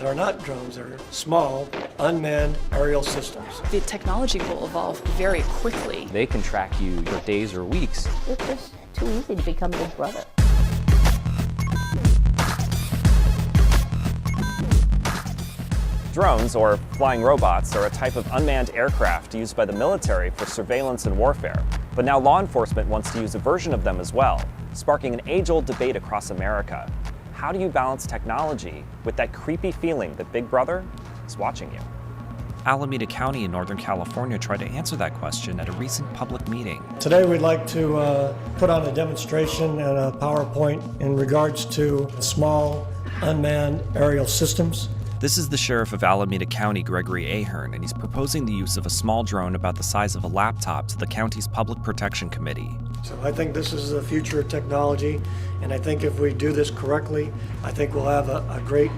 They're not drones, they're small, unmanned aerial systems. The technology will evolve very quickly. They can track you for days or weeks. It's just too easy to become Big Brother. Drones, or flying robots, are a type of unmanned aircraft used by the military for surveillance and warfare. But now law enforcement wants to use a version of them as well, sparking an age-old debate across America. How do you balance technology with that creepy feeling that Big Brother is watching you? Alameda County in Northern California tried to answer that question at a recent public meeting. Today we'd like to put on a demonstration and a PowerPoint in regards to small unmanned aerial systems. This is the sheriff of Alameda County, Gregory Ahern, and he's proposing the use of a small drone about the size of a laptop to the county's Public Protection Committee. So I think this is the future of technology, and I think if we do this correctly, I think we'll have a great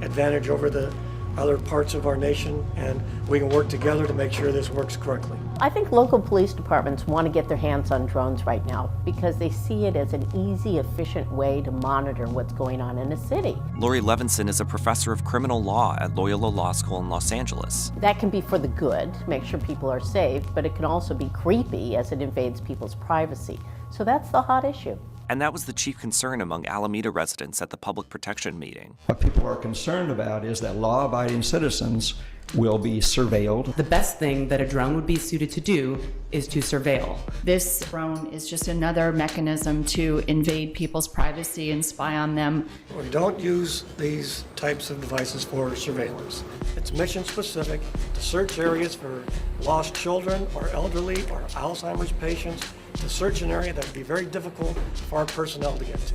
advantage over the other parts of our nation, and we can work together to make sure this works correctly. I think local police departments want to get their hands on drones right now because they see it as an easy, efficient way to monitor what's going on in a city. Lori Levinson is a professor of criminal law at Loyola Law School in Los Angeles. That can be for the good, make sure people are safe, but it can also be creepy as it invades people's privacy. So that's the hot issue. And that was the chief concern among Alameda residents at the public protection meeting. What people are concerned about is that law-abiding citizens will be surveilled. The best thing that a drone would be suited to do is to surveil. This drone is just another mechanism to invade people's privacy and spy on them. We don't use these types of devices for surveillance. It's mission specific to search areas for lost children or elderly or Alzheimer's patients, to search an area that would be very difficult for our personnel to get to.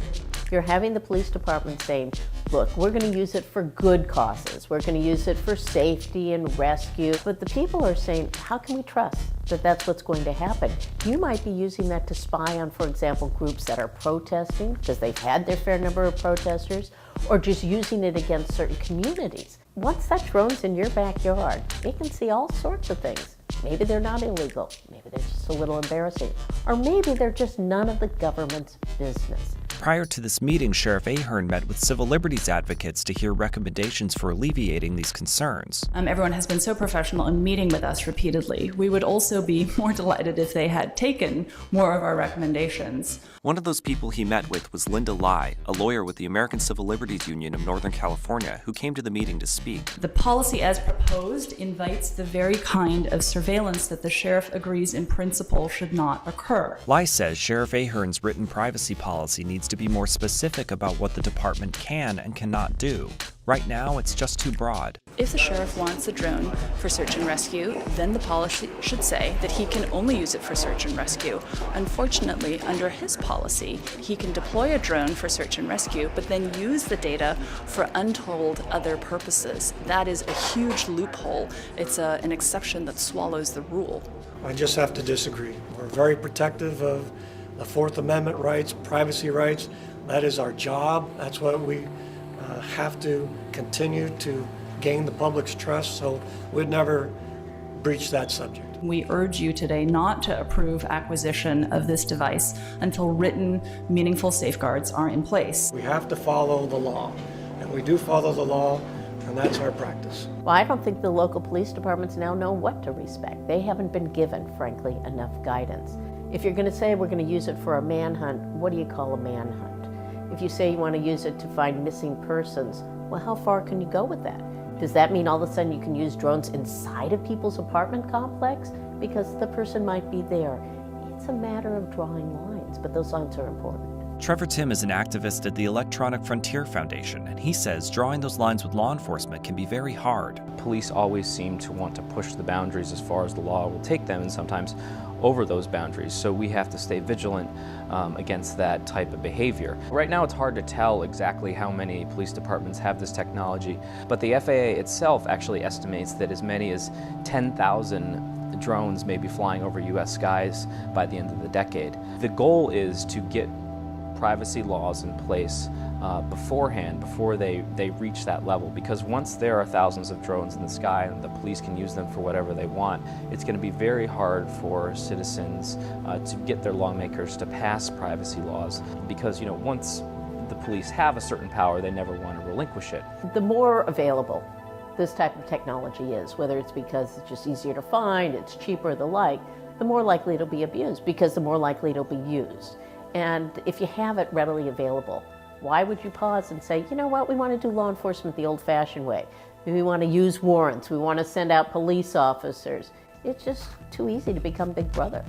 You're having the police department saying, look, we're going to use it for good causes. We're going to use it for safety and rescue. But the people are saying, how can we trust that that's what's going to happen? You might be using that to spy on, for example, groups that are protesting because they've had their fair number of protesters, or just using it against certain communities. Once that drone's in your backyard, it can see all sorts of things. Maybe they're not illegal, maybe they're just a little embarrassing, or maybe they're just none of the government's business. Prior to this meeting, Sheriff Ahern met with civil liberties advocates to hear recommendations for alleviating these concerns. Everyone has been so professional in meeting with us repeatedly. We would also be more delighted if they had taken more of our recommendations. One of those people he met with was Linda Lai, a lawyer with the American Civil Liberties Union of Northern California, who came to the meeting to speak. The policy as proposed invites the very kind of surveillance that the sheriff agrees in principle should not occur. Lai says Sheriff Ahern's written privacy policy needs to be more specific about what the department can and cannot do. Right now, it's just too broad. If the sheriff wants a drone for search and rescue, then the policy should say that he can only use it for search and rescue. Unfortunately, under his policy, he can deploy a drone for search and rescue, but then use the data for untold other purposes. That is a huge loophole. It's an exception that swallows the rule. I just have to disagree. We're very protective of the Fourth Amendment rights, privacy rights. That is our job. That's what we have to continue to gain the public's trust, so we'd never breach that subject. We urge you today not to approve acquisition of this device until written, meaningful safeguards are in place. We have to follow the law, and we do follow the law, and that's our practice. Well, I don't think the local police departments now know what to respect. They haven't been given, frankly, enough guidance. If you're going to say we're going to use it for a manhunt, what do you call a manhunt? If you say you want to use it to find missing persons, well, how far can you go with that? Does that mean all of a sudden you can use drones inside of people's apartment complex? Because the person might be there. It's a matter of drawing lines, but those lines are important. Trevor Tim is an activist at the Electronic Frontier Foundation, and he says drawing those lines with law enforcement can be very hard. Police always seem to want to push the boundaries as far as the law will take them, and sometimes over those boundaries. So we have to stay vigilant against that type of behavior. Right now it's hard to tell exactly how many police departments have this technology, but the FAA itself actually estimates that as many as 10,000 drones may be flying over U.S. skies by the end of the decade. The goal is to get privacy laws in place beforehand, before they reach that level, because once there are thousands of drones in the sky and the police can use them for whatever they want, it's going to be very hard for citizens to get their lawmakers to pass privacy laws, because once the police have a certain power, they never want to relinquish it. The more available this type of technology is, whether it's because it's just easier to find, it's cheaper, the like, the more likely it'll be abused because the more likely it'll be used. And if you have it readily available, why would you pause and say, you know what, we want to do law enforcement the old-fashioned way. We want to use warrants, we want to send out police officers. It's just too easy to become Big Brother.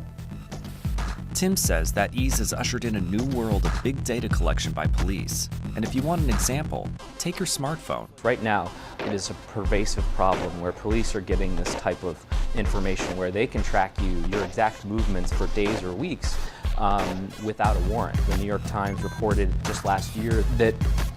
Tim says that ease has ushered in a new world of big data collection by police. And if you want an example, take your smartphone. Right now, it is a pervasive problem where police are getting this type of information where they can track your exact movements for days or weeks without a warrant. The New York Times reported just last year that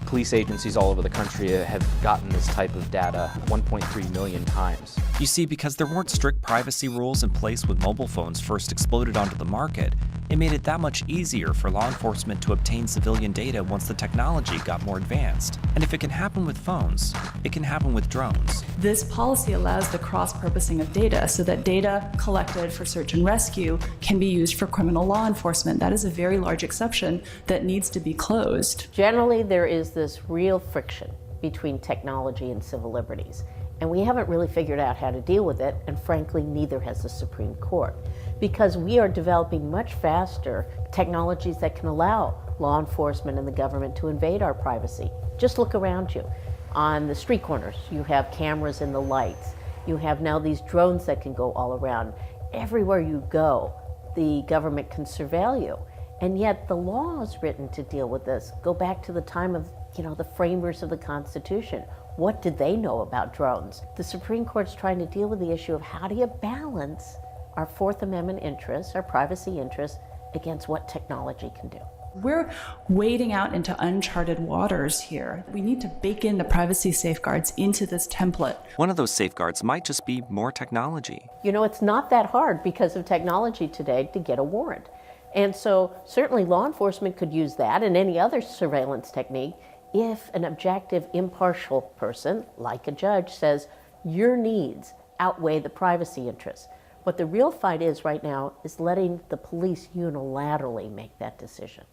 police agencies all over the country have gotten this type of data 1.3 million times. You see, because there weren't strict privacy rules in place when mobile phones first exploded onto the market, it made it that much easier for law enforcement to obtain civilian data once the technology got more advanced. And if it can happen with phones, it can happen with drones. This policy allows the cross-purposing of data so that data collected for search and rescue can be used for criminal law enforcement. That is a very large exception that needs to be closed. Generally, there is this real friction between technology and civil liberties. And we haven't really figured out how to deal with it, and frankly, neither has the Supreme Court. Because we are developing much faster technologies that can allow law enforcement and the government to invade our privacy. Just look around you. On the street corners, you have cameras in the lights. You have now these drones that can go all around. Everywhere you go, the government can surveil you. And yet the laws written to deal with this go back to the time of, the framers of the Constitution. What did they know about drones? The Supreme Court's trying to deal with the issue of how do you balance our Fourth Amendment interests, our privacy interests, against what technology can do. We're wading out into uncharted waters here. We need to bake in the privacy safeguards into this template. One of those safeguards might just be more technology. It's not that hard because of technology today to get a warrant. And so certainly law enforcement could use that and any other surveillance technique if an objective, impartial person, like a judge, says your needs outweigh the privacy interests. What the real fight is right now is letting the police unilaterally make that decision.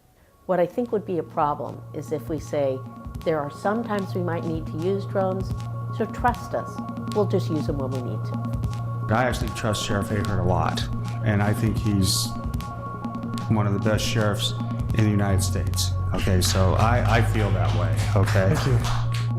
What I think would be a problem is if we say, there are some times we might need to use drones, so trust us. We'll just use them when we need to. I actually trust Sheriff Ahern a lot, and I think he's one of the best sheriffs in the United States. Okay, so I feel that way, okay? Thank you.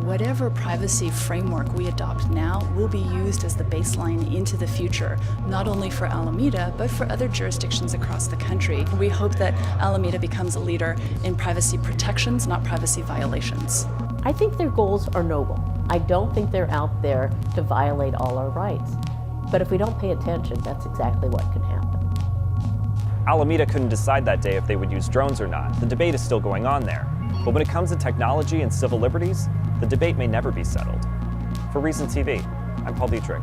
Whatever privacy framework we adopt now will be used as the baseline into the future, not only for Alameda, but for other jurisdictions across the country. We hope that Alameda becomes a leader in privacy protections, not privacy violations. I think their goals are noble. I don't think they're out there to violate all our rights. But if we don't pay attention, that's exactly what can happen. Alameda couldn't decide that day if they would use drones or not. The debate is still going on there. But when it comes to technology and civil liberties, the debate may never be settled. For Reason TV, I'm Paul Dietrich.